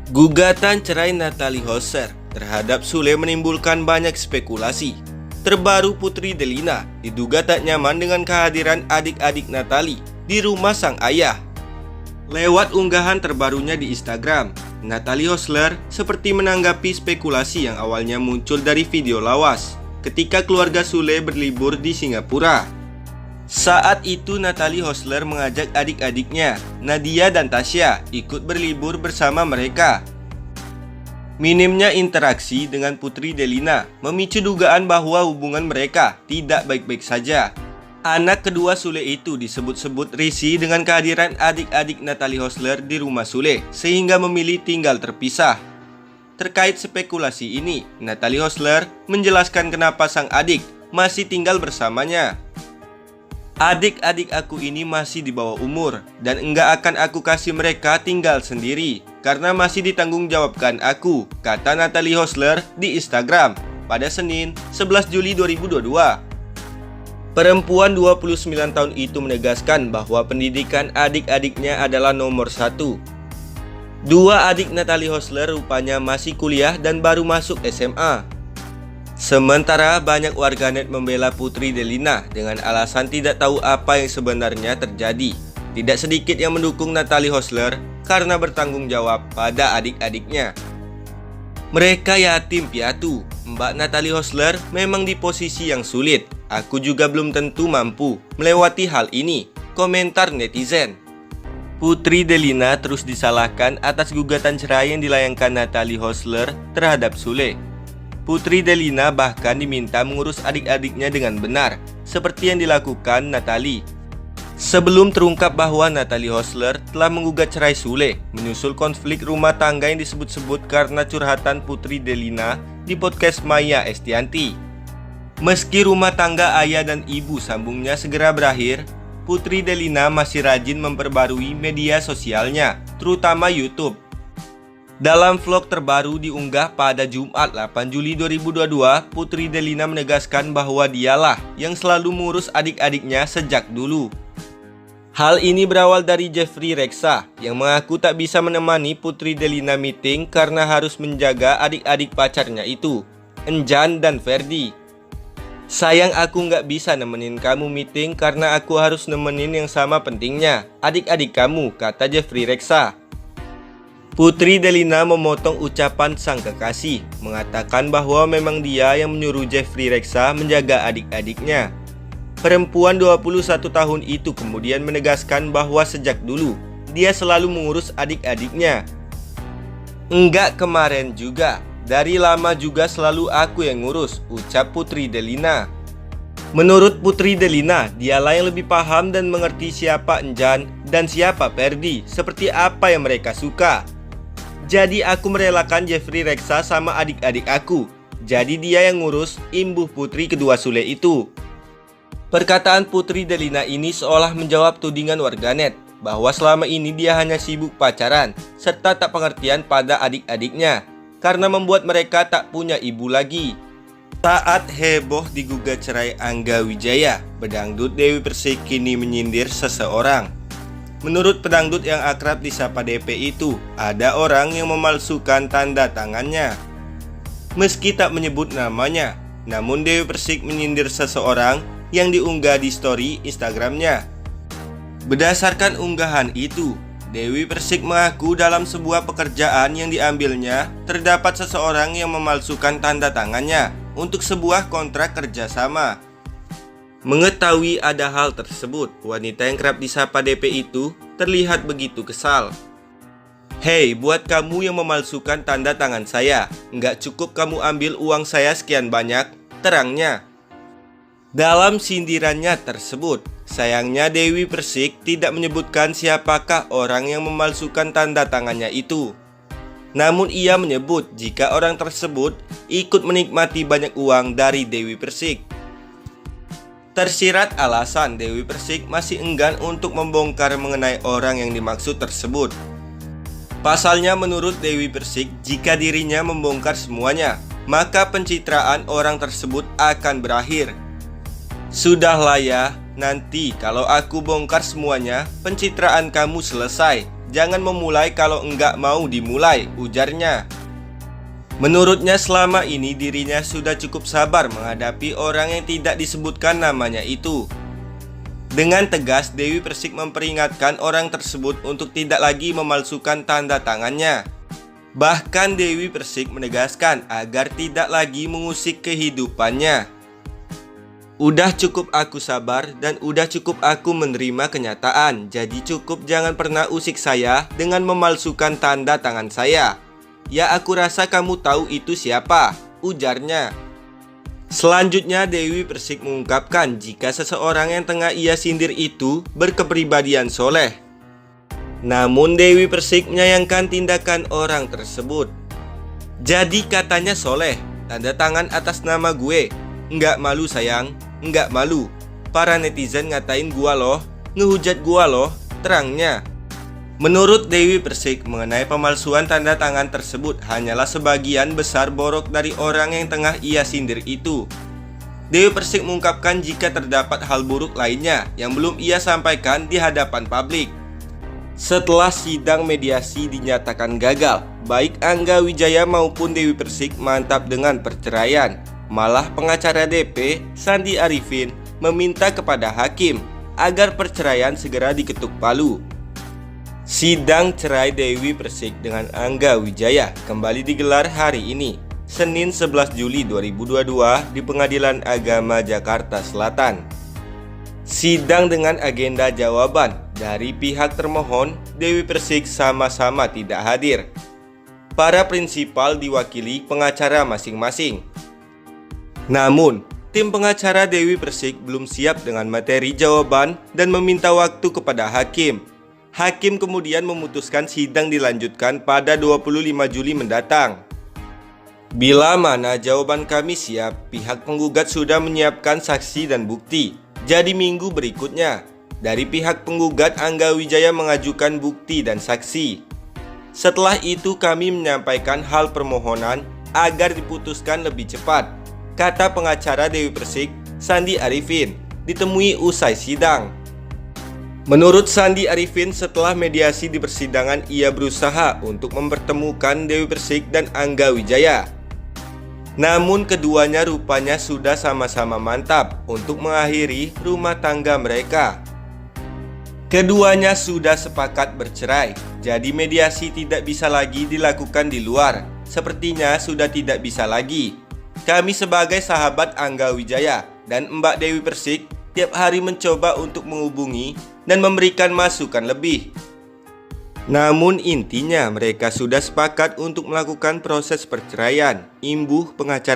Gugatan cerai Natalie Hoser terhadap Sule menimbulkan banyak spekulasi. Terbaru Putri Delina diduga tak nyaman dengan kehadiran adik-adik Natalie di rumah sang ayah. Lewat unggahan terbarunya di Instagram, Natalie Hoser seperti menanggapi spekulasi yang awalnya muncul dari video lawas ketika keluarga Sule berlibur di Singapura. Saat itu Natalie Hoser mengajak adik-adiknya, Nadia dan Tasya, ikut berlibur bersama mereka. Minimnya interaksi dengan Putri Delina memicu dugaan bahwa hubungan mereka tidak baik-baik saja. Anak kedua Sule itu disebut-sebut risih dengan kehadiran adik-adik Natalie Hoser di rumah Sule, sehingga memilih tinggal terpisah. Terkait spekulasi ini, Natalie Hoser menjelaskan kenapa sang adik masih tinggal bersamanya. Adik-adik aku ini masih di bawah umur dan enggak akan aku kasih mereka tinggal sendiri karena masih ditanggungjawabkan aku, kata Natalie Hoser di Instagram pada Senin 11 Juli 2022. Perempuan 29 tahun itu menegaskan bahwa pendidikan adik-adiknya adalah nomor satu. Dua adik Natalie Hoser rupanya masih kuliah dan baru masuk SMA. Sementara banyak warganet membela Putri Delina dengan alasan tidak tahu apa yang sebenarnya terjadi. Tidak sedikit yang mendukung Natalie Hoser karena bertanggung jawab pada adik-adiknya. Mereka yatim piatu. Mbak Natalie Hoser memang di posisi yang sulit. Aku juga belum tentu mampu melewati hal ini, komentar netizen. Putri Delina terus disalahkan atas gugatan cerai yang dilayangkan Natalie Hoser terhadap Sule. Putri Delina bahkan diminta mengurus adik-adiknya dengan benar, seperti yang dilakukan Natalie. Sebelum terungkap bahwa Natalie Hoser telah menggugat cerai Sule, menyusul konflik rumah tangga yang disebut-sebut karena curhatan Putri Delina di podcast Maya Estianti. Meski rumah tangga ayah dan ibu sambungnya segera berakhir, Putri Delina masih rajin memperbarui media sosialnya, terutama YouTube. Dalam vlog terbaru diunggah pada Jumat 8 Juli 2022, Putri Delina menegaskan bahwa dialah yang selalu mengurus adik-adiknya sejak dulu. Hal ini berawal dari Jeffrey Reksa yang mengaku tak bisa menemani Putri Delina meeting karena harus menjaga adik-adik pacarnya itu, Enjan dan Ferdi. Sayang, aku nggak bisa nemenin kamu meeting karena aku harus nemenin yang sama pentingnya, adik-adik kamu, kata Jeffrey Reksa. Putri Delina memotong ucapan sang kekasih, mengatakan bahwa memang dia yang menyuruh Jeffrey Reksa menjaga adik-adiknya. Perempuan 21 tahun itu kemudian menegaskan bahwa sejak dulu dia selalu mengurus adik-adiknya. Enggak kemarin juga, dari lama juga selalu aku yang ngurus, ucap Putri Delina. Menurut Putri Delina, dialah yang lebih paham dan mengerti siapa Enjan dan siapa Ferdi, seperti apa yang mereka suka. Jadi aku merelakan Jeffrey Reksa sama adik-adik aku. Jadi dia yang ngurus, imbuh Putri kedua Sule itu. Perkataan Putri Delina ini seolah menjawab tudingan warganet bahwa selama ini dia hanya sibuk pacaran serta tak pengertian pada adik-adiknya karena membuat mereka tak punya ibu lagi. Saat heboh digugat cerai Angga Wijaya, pedangdut Dewi Persik kini menyindir seseorang. Menurut pedangdut yang akrab disapa DP itu, ada orang yang memalsukan tanda tangannya. Meski tak menyebut namanya, namun Dewi Persik menyindir seseorang yang diunggah di story Instagramnya. Berdasarkan unggahan itu, Dewi Persik mengaku dalam sebuah pekerjaan yang diambilnya terdapat seseorang yang memalsukan tanda tangannya untuk sebuah kontrak kerjasama. Mengetahui ada hal tersebut, wanita yang kerap disapa DP itu terlihat begitu kesal. Hei, buat kamu yang memalsukan tanda tangan saya, nggak cukup kamu ambil uang saya sekian banyak, terangnya. Dalam sindirannya tersebut, sayangnya Dewi Persik tidak menyebutkan siapakah orang yang memalsukan tanda tangannya itu. Namun ia menyebut jika orang tersebut ikut menikmati banyak uang dari Dewi Persik. Tersirat alasan Dewi Persik masih enggan untuk membongkar mengenai orang yang dimaksud tersebut. Pasalnya menurut Dewi Persik, jika dirinya membongkar semuanya, maka pencitraan orang tersebut akan berakhir. Sudahlah ya, nanti kalau aku bongkar semuanya, pencitraan kamu selesai, Jangan memulai kalau enggak mau dimulai, ujarnya. Menurutnya selama ini dirinya sudah cukup sabar menghadapi orang yang tidak disebutkan namanya itu. Dengan tegas, Dewi Persik memperingatkan orang tersebut untuk tidak lagi memalsukan tanda tangannya. Bahkan Dewi Persik menegaskan agar tidak lagi mengusik kehidupannya. Udah cukup aku sabar dan udah cukup aku menerima kenyataan. Jadi cukup jangan pernah usik saya dengan memalsukan tanda tangan saya. Ya aku rasa kamu tahu itu siapa, ujarnya. Selanjutnya Dewi Persik mengungkapkan jika seseorang yang tengah ia sindir itu berkepribadian soleh. Namun Dewi Persik menyayangkan tindakan orang tersebut. Jadi katanya soleh, tanda tangan atas nama gue. Nggak malu sayang, nggak malu. Para netizen ngatain gua loh, ngehujat gua loh, terangnya. Menurut Dewi Persik, mengenai pemalsuan tanda tangan tersebut hanyalah sebagian besar borok dari orang yang tengah ia sindir itu. Dewi Persik mengungkapkan jika terdapat hal buruk lainnya yang belum ia sampaikan di hadapan publik. Setelah sidang mediasi dinyatakan gagal, baik Angga Wijaya maupun Dewi Persik mantap dengan perceraian. Malah pengacara DP, Sandi Arifin, meminta kepada hakim agar perceraian segera diketuk palu. Sidang cerai Dewi Persik dengan Angga Wijaya kembali digelar hari ini, Senin 11 Juli 2022 di Pengadilan Agama Jakarta Selatan. Sidang dengan agenda jawaban dari pihak termohon, Dewi Persik sama-sama tidak hadir. Para prinsipal diwakili pengacara masing-masing. Namun, tim pengacara Dewi Persik belum siap dengan materi jawaban dan meminta waktu kepada hakim. Hakim kemudian memutuskan sidang dilanjutkan pada 25 Juli mendatang. Bila mana jawaban kami siap, pihak penggugat sudah menyiapkan saksi dan bukti. Jadi minggu berikutnya, dari pihak penggugat Angga Wijaya mengajukan bukti dan saksi. Setelah itu kami menyampaikan hal permohonan agar diputuskan lebih cepat, kata pengacara Dewi Persik, Sandi Arifin, ditemui usai sidang. Menurut Sandi Arifin, setelah mediasi di persidangan, ia berusaha untuk mempertemukan Dewi Persik dan Angga Wijaya. Namun keduanya rupanya sudah sama-sama mantap untuk mengakhiri rumah tangga mereka. Keduanya sudah sepakat bercerai, jadi mediasi tidak bisa lagi dilakukan di luar. Sepertinya sudah tidak bisa lagi. Kami sebagai sahabat Angga Wijaya dan Mbak Dewi Persik tiap hari mencoba untuk menghubungi dan memberikan masukan lebih. Namun intinya mereka sudah sepakat untuk melakukan proses perceraian, imbuh pengacara